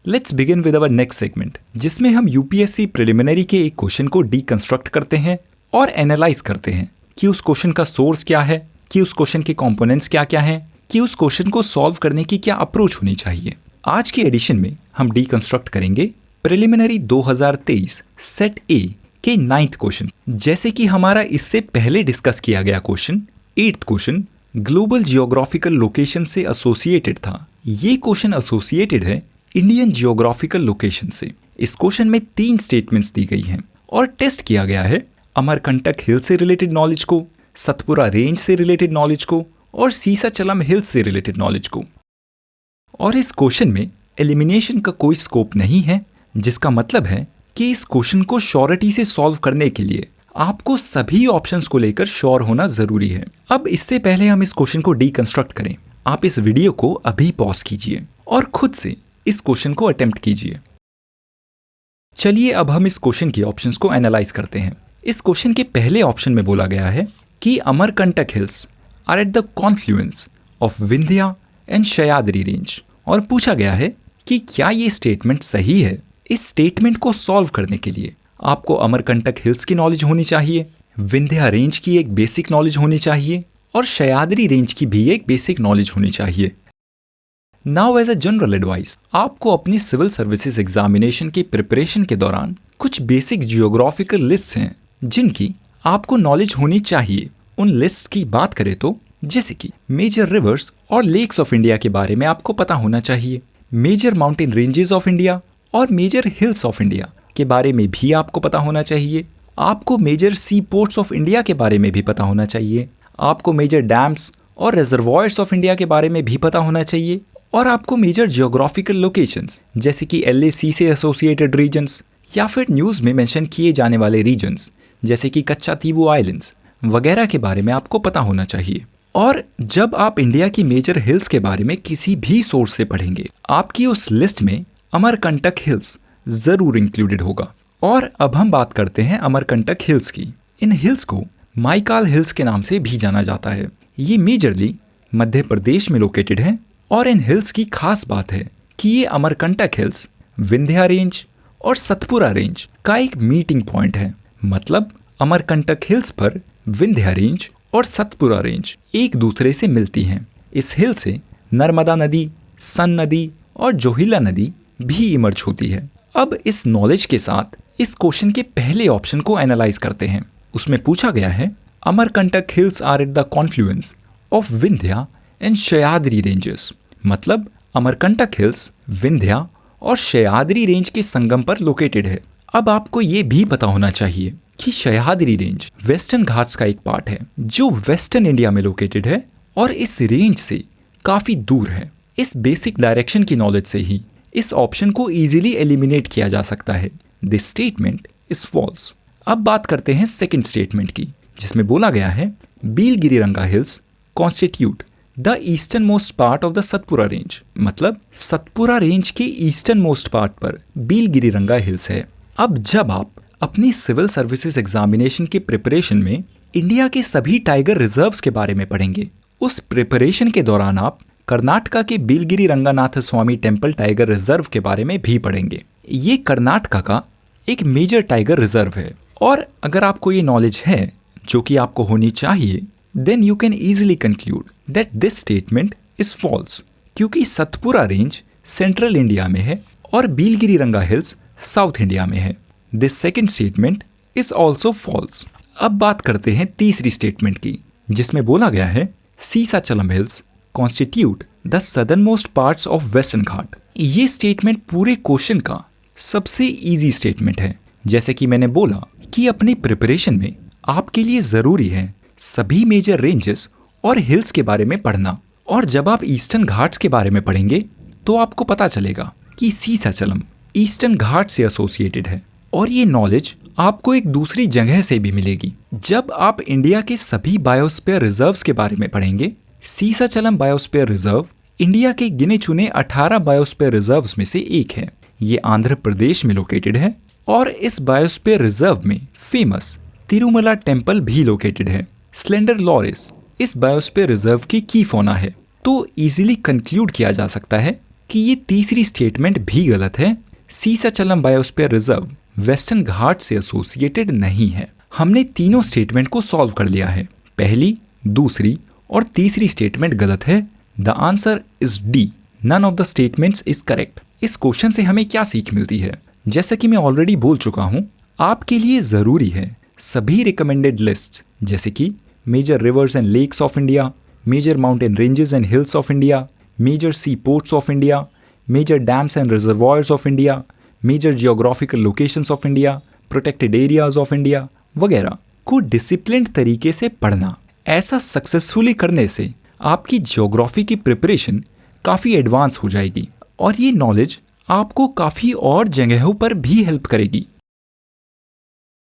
Let's begin with our next segment, जिसमें हम UPSC preliminary के एक क्वेश्चन को डीकंस्ट्रक्ट करते हैं और एनालाइज करते हैं कि उस क्वेश्चन का सोर्स क्या है, कि उस क्वेश्चन के कंपोनेंट्स क्या क्या हैं, कि उस क्वेश्चन को सॉल्व करने की क्या अप्रोच होनी चाहिए। आज के एडिशन में हम डीकंस्ट्रक्ट करेंगे प्रिलिमिनरी 2023 सेट ए के 9th क्वेश्चन। जैसे कि हमारा इससे पहले डिस्कस किया गया question 8th question global geographical location से एसोसिएटेड था। ये क्वेश्चन एसोसिएटेड है इंडियन जियोग्राफिकल लोकेशन से। इस क्वेश्चन में 3 स्टेटमेंट्स दी गई हैं और टेस्ट किया गया है अमरकंटक हिल से रिलेटेड नॉलेज को, सतपुरा रेंज से रिलेटेड नॉलेज को और सीसाचलम हिल्स से रिलेटेड नॉलेज को। और इस क्वेश्चन में एलिमिनेशन का कोई स्कोप नहीं है, जिसका मतलब है कि इस क्वेश्चन को श्योरिटी से सॉल्व करने के लिए आपको सभी ऑप्शंस को लेकर श्योर होना जरूरी है। अब इससे पहले हम इस क्वेश्चन को डीकंस्ट्रक्ट करें, आप इस वीडियो को अभी पॉज कीजिए और खुद से इस क्वेश्चन को अटेम्प्ट कीजिए। चलिए अब हम इस क्वेश्चन की ऑप्शंस को एनालाइज करते हैं। इस क्वेश्चन के पहले ऑप्शन में बोला गया है कि Amarkantak hills are at the confluence of Vindhya and Sahyadri range, और पूछा गया है कि क्या ये स्टेटमेंट सही है। इस स्टेटमेंट को सॉल्व करने के लिए आपको अमरकंटक हिल्स की नॉलेज होनी चाहिए, विंध्या रेंज की एक बेसिक नॉलेज होनी चाहिए और सह्याद्री रेंज की भी एक बेसिक नॉलेज होनी चाहिए। Now as a general advice, आपको अपनी सिविल सर्विसेज एग्जामिनेशन की प्रिपरेशन के दौरान कुछ बेसिक जियोग्राफिकल लिस्ट्स हैं जिनकी आपको नॉलेज होनी चाहिए। उन लिस्ट्स की बात करें तो जैसे कि मेजर रिवर्स और लेक्स ऑफ इंडिया के बारे में आपको पता होना चाहिए, major mountain ranges of India और मेजर हिल्स ऑफ इंडिया के बारे में भी आपको पता होना चाहिए। आपको major sea ports of India के बारे में भी पता होना चाहिए, आपको मेजर डैम्स और रिजर्वॉयर्स ऑफ इंडिया के बारे में भी पता होना चाहिए, और आपको मेजर जियोग्राफिकल लोकेशंस जैसे कि LAC से एसोसिएटेड रीजन्स या फिर न्यूज़ में मेंशन किए जाने वाले रीजन्स जैसे कि कच्चातीवू आइलैंड्स वगैरह के बारे में आपको पता होना चाहिए। और जब आप इंडिया की मेजर हिल्स के बारे में किसी भी सोर्स से पढ़ेंगे, आपकी उस लिस्ट में अमरकंटक हिल्स जरूर इंक्लूडेड होगा। और अब हम बात करते हैं अमरकंटक हिल्स की। इन हिल्स को माइकाल हिल्स के नाम से भी जाना जाता है। ये मेजरली मध्य प्रदेश में लोकेटेड है और इन हिल्स की खास बात है कि ये अमरकंटक हिल्स विंध्या रेंज और सतपुरा रेंज का एक मीटिंग पॉइंट है। मतलब अमरकंटक हिल्स पर विंध्या रेंज और सतपुरा रेंज एक दूसरे से मिलती हैं। इस हिल से नर्मदा नदी, सन नदी और जोहिला नदी भी इमर्ज होती है। अब इस नॉलेज के साथ इस क्वेश्चन के पहले ऑप्शन को एनालाइज करते हैं। उसमें पूछा गया है Amarkantak hills are at the confluence of Vindhya and Sahyadri ranges. मतलब अमरकंटक हिल्स विंध्या और सह्याद्री रेंज के संगम पर लोकेटेड है। अब आपको ये भी पता होना चाहिए कि सह्याद्री रेंज वेस्टर्न घाट्स का एक पार्ट है जो वेस्टर्न इंडिया में लोकेटेड है और इस रेंज से काफी दूर है। इस बेसिक डायरेक्शन की नॉलेज से ही इस ऑप्शन को इजीली एलिमिनेट किया जा सकता है। This statement is false. अब बात करते हैं सेकंड स्टेटमेंट की, जिसमें बोला गया है Biligiriranga hills constitute the eastern most part of the Satpura range. मतलब सतपुरा रेंज के ईस्टर्न मोस्ट पार्ट पर बीलगिरीरंगा हिल्स है। अब जब आप अपनी सिविल सर्विसेज एग्जामिनेशन के प्रिपरेशन में इंडिया के सभी टाइगर रिजर्व्स के बारे में पढ़ेंगे, उस प्रिपरेशन के दौरान आप कर्नाटका के बीलगिरी रंगनाथ स्वामी टेम्पल टाइगर रिजर्व के बारे में भी पढ़ेंगे। ये कर्नाटका का एक मेजर टाइगर रिजर्व है। और अगर आपको ये नॉलेज है, जो कि आपको होनी चाहिए, then you can easily conclude that this statement is false, क्योंकि सतपुरा रेंज सेंट्रल इंडिया में है और बीलगिरी रंगा हिल्स साउथ इंडिया में है। This second statement is also false. अब बात करते हैं तीसरी स्टेटमेंट की, जिसमें बोला गया है Seshachalam hills constitute the southern most parts of Western Ghat. ये स्टेटमेंट पूरे क्वेश्चन का सबसे इजी स्टेटमेंट है। जैसे कि मैंने बोला कि अपनी प्रिपरेशन में आपके लिए ज़रूरी है सभी मेजर रेंजेस और हिल्स के बारे में पढ़ना। और जब आप ईस्टर्न घाट्स के बारे में पढ़ेंगे तो आपको पता चलेगा कि सीसाचलम ईस्टर्न घाट से एसोसिएटेड है। और ये नॉलेज आपको एक दूसरी जगह से भी मिलेगी। जब आप इंडिया के सभी बायोस्फीयर रिजर्व्स के बारे में पढ़ेंगे, सीसाचलम बायोस्फीयर रिजर्व इंडिया के गिने चुने 18 बायोस्फीयर रिजर्व्स में से एक है। ये आंध्र प्रदेश में लोकेटेड है और इस बायोस्फीयर रिजर्व में फेमस तिरुमला टेम्पल भी लोकेटेड है। स्लेंडर लॉरिस इस बायोस्फीयर रिजर्व की फौना है। तो इजीली कंक्लूड किया जा सकता है कि ये तीसरी स्टेटमेंट भी गलत है। सीसाचलम बायोस्फीयर रिजर्व वेस्टर्न घाट से एसोसिएटेड नहीं है। हमने तीनों स्टेटमेंट को सॉल्व कर लिया है। पहली, दूसरी और तीसरी स्टेटमेंट गलत है। The answer is D, none of the statements is correct. इस क्वेश्चन से हमें क्या सीख मिलती है? जैसा कि मैं ऑलरेडी बोल चुका हूँ, आपके लिए ज़रूरी है सभी रिकमेंडेड लिस्ट जैसे कि major rivers and lakes of India, major mountain ranges and hills of India, major sea ports of India, major dams and reservoirs of India, major geographical locations of India, protected areas of India वगैरह को disciplined तरीके से पढ़ना। ऐसा successfully करने से आपकी geography की प्रिपरेशन काफ़ी एडवांस हो जाएगी और ये नॉलेज आपको काफ़ी और जगहों पर भी हेल्प करेगी।